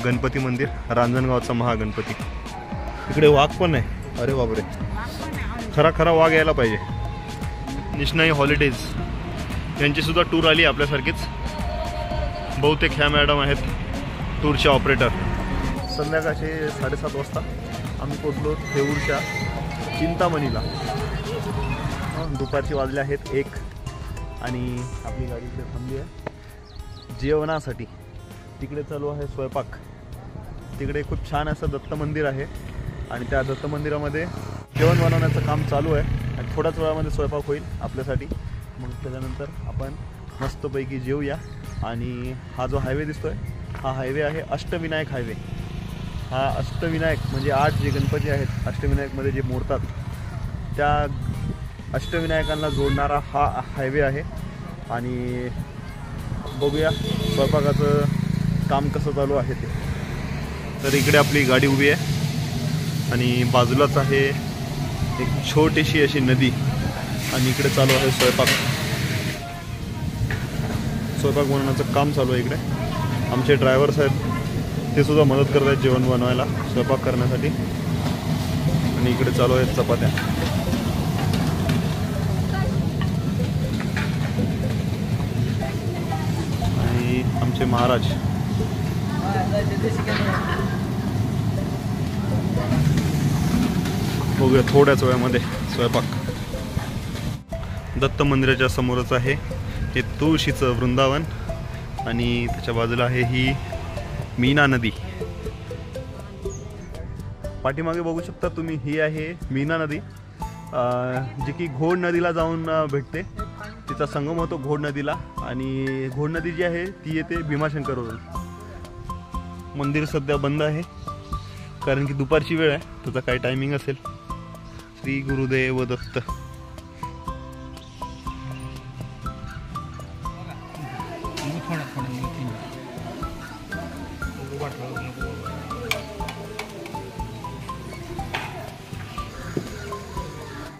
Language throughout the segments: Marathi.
गणपती मंदिर, रांजणगावचा महागणपती। इकडे वाघ पण आहे, अरे बापरे, खरा वाघ यायला पाहिजे। निष्णाई हॉलिडेज यांची सुद्धा टूर आली आपल्यासारखीच, बहुतेक ह्या मॅडम आहेत टूरचे ऑपरेटर। संध्याकाळचे 7:30 वाजता आम्ही पोचलो देऊरच्या चिंतामणीला। दुपारचे वाजले आहेत 1 आणि आपली गाडी इकडे थांबली आहे जेवणासाठी। तिकडे चालू आहे स्वयंपाक। तिकडे खूप छान असं दत्त मंदिर आहे आणि त्या दत्त मंदिरामध्ये जेवण बनवण्याचं काम चालू आहे आणि थोड्याच वेळामध्ये स्वयंपाक होईल आपल्यासाठी। मग त्याच्यानंतर आपण मस्तपैकी जेवूया। आणि हा जो हायवे दिसतोय हा हायवे आहे अष्टविनायक हायवे। हा अष्टविनायक म्हणजे 8 जे गणपती आहेत अष्टविनायकमध्ये जे मोडतात त्या अष्टविनायकांना जोडणारा हा हायवे आहे। आणि बघूया स्वयंपाकाचं काम कसं चालू आहे ते। तर इकडे आपली गाडी उभी आहे आणि बाजूलाच आहे एक छोटीशी अशी नदी आणि इकडे चालू आहे स्वयंपाक बनवण्याचं काम चालू आहे। इकडे आमचे ड्रायव्हर्स आहेत ते सुद्धा मदत करत आहेत जेवण बनवायला, स्वयंपाक करण्यासाठी। आणि इकडे चालू आहेत चपात्या। आणि आमचे महाराज बघूया थोड्याच वेळामध्ये स्वयंपाक। दत्त मंदिराच्या समोरच आहे हे तुळशीचं वृंदावन आणि त्याच्या बाजूला आहे ही मीना नदी। पाठीमागे बघू शकता तुम्ही, ही आहे मीना नदी जी की घोड नदीला जाऊन भेटते। तिचा संगम होतो घोड नदीला आणि घोड नदी जी आहे ती येते भीमाशंकरवरून। मंदिर सध्या बंद आहे कारण की दुपारची वेळ आहे, त्याचा काही टायमिंग असेल। श्री गुरुदेव दत्त।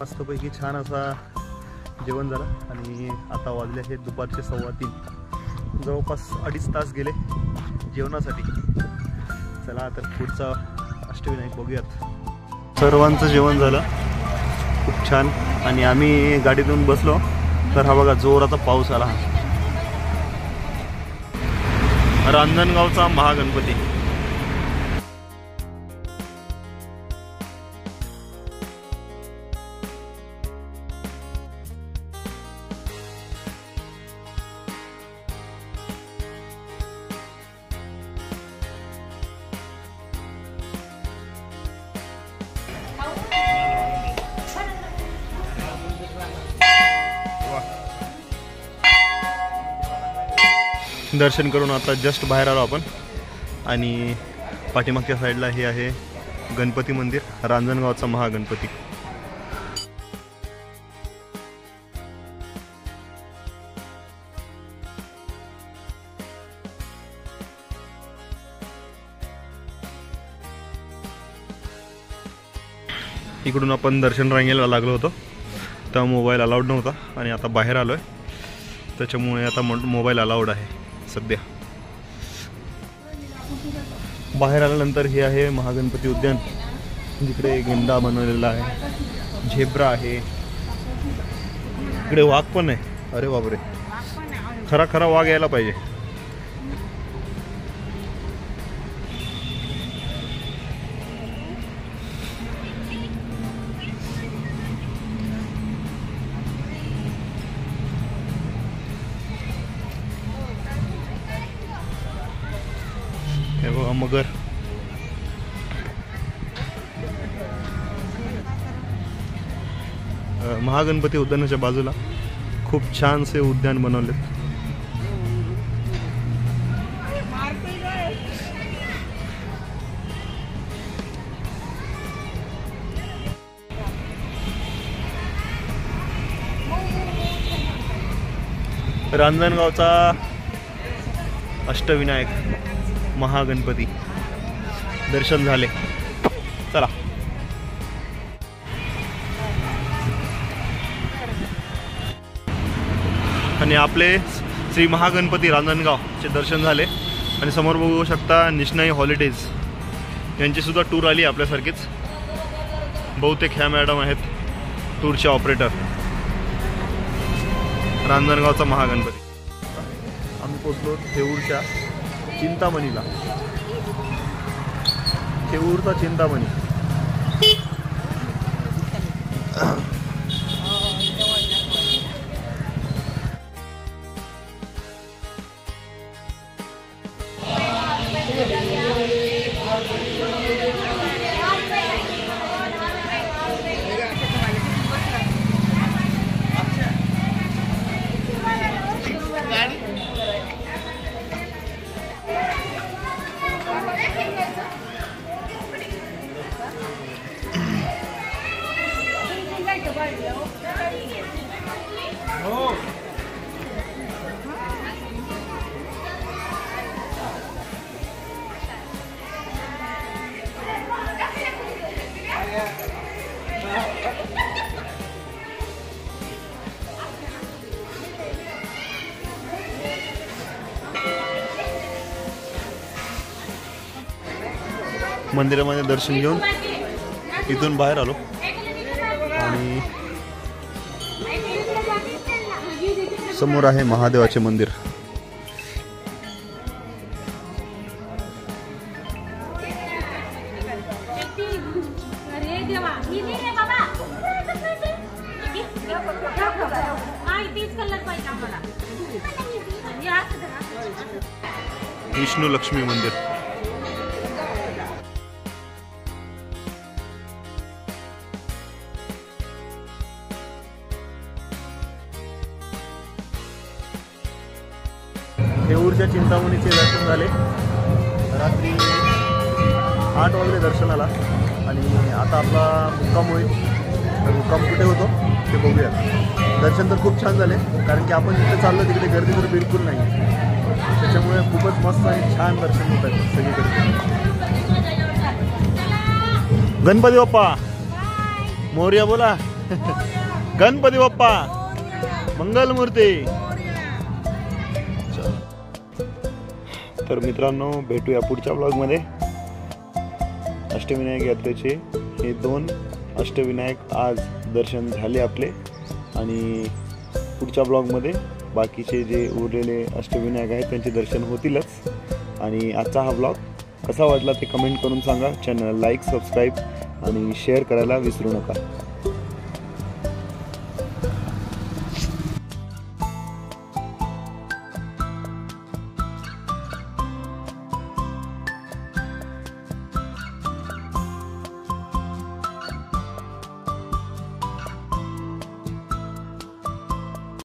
मस्तपैकी छान असा जेवण झालं आणि आता वाजले आहेत दुपारचे 3:15। जवळपास 2.5 तास गेले जेवणासाठी। चला तर पुढचा अष्टविनायक बघूयात। सर्वांचं जेवण झालं खूप छान आणि आम्ही गाडीतून बसलो तर हा बघा जोराचा पाऊस आला। रांजणगावचा महागणपती। दर्शन करून आता जस्ट बाहेर आलो आपण आणि पाठीमागच्या साईडला हे आहे गणपती मंदिर, रांजणगावचा महागणपती। इकडून आपण दर्शन रांगेला लागलो होतो तेव्हा मोबाईल अलाउड नव्हता आणि आता बाहेर आलोय त्याच्यामुळे आता मोबाईल अलाउड आहे सध्या। बाहेर आल्यानंतर हे आहे महागणपती उद्यान जिकडे गेंडा बनवलेला आहे, झेब्रा आहे, इकडे वाघ पण आहे, अरे बापरे, खरा वाघ यायला पाहिजे। हे बघा मगर। महागणपती उद्यानाच्या बाजूला खूप छानसे उद्यान बनवले। रांजणगावचा अष्टविनायक महागणपती दर्शन झाले। चला आणि आपले श्री महागणपती रांजणगावचे दर्शन झाले आणि समोर बघू शकता निष्णाई हॉलिडेज यांची सुद्धा टूर आली आपल्यासारखीच. बहुतेक ह्या मॅडम आहेत टूरचे ऑपरेटर. रांजणगावचा महागणपती. आम्ही पोचलो थेऊरच्या चिंतामणीला. थेऊरचा चिंतामणी. मंदिरामध्ये दर्शन घेऊन इथून बाहेर आलो आणि समोर आहे महादेवाचे मंदिर. विष्णू लक्ष्मी मंदिर. थेऊरच्या चिंतामणीचे दर्शन झाले. रात्री 8 वाजले दर्शनाला आणि आता आपला मुक्काम होईल. तर मुक्काम कुठे होतो ते बघूया. दर्शन तर खूप छान झाले कारण की आपण जिथे चाललो तिकडे गर्दी तर बिलकुल नाही. त्याच्यामुळे खूपच मस्त आणि छान दर्शन होत आहे सगळीकडे. गणपती बाप्पा मोरया बोला. गणपती बाप्पा मंगलमूर्ती. तर मित्रांनो भेटूया पुढच्या ब्लॉगमध्ये. अष्टविनायक यात्रेचे हे 2 अष्टविनायक आज दर्शन झाले आपले आणि पुढच्या ब्लॉगमध्ये बाकीचे जे उरलेले अष्टविनायक आहेत त्यांचे दर्शन होतीलच. आणि आजचा हा ब्लॉग कसा वाटला ते कमेंट करून सांगा. चॅनल लाईक सबस्क्राईब आणि शेअर करायला विसरू नका.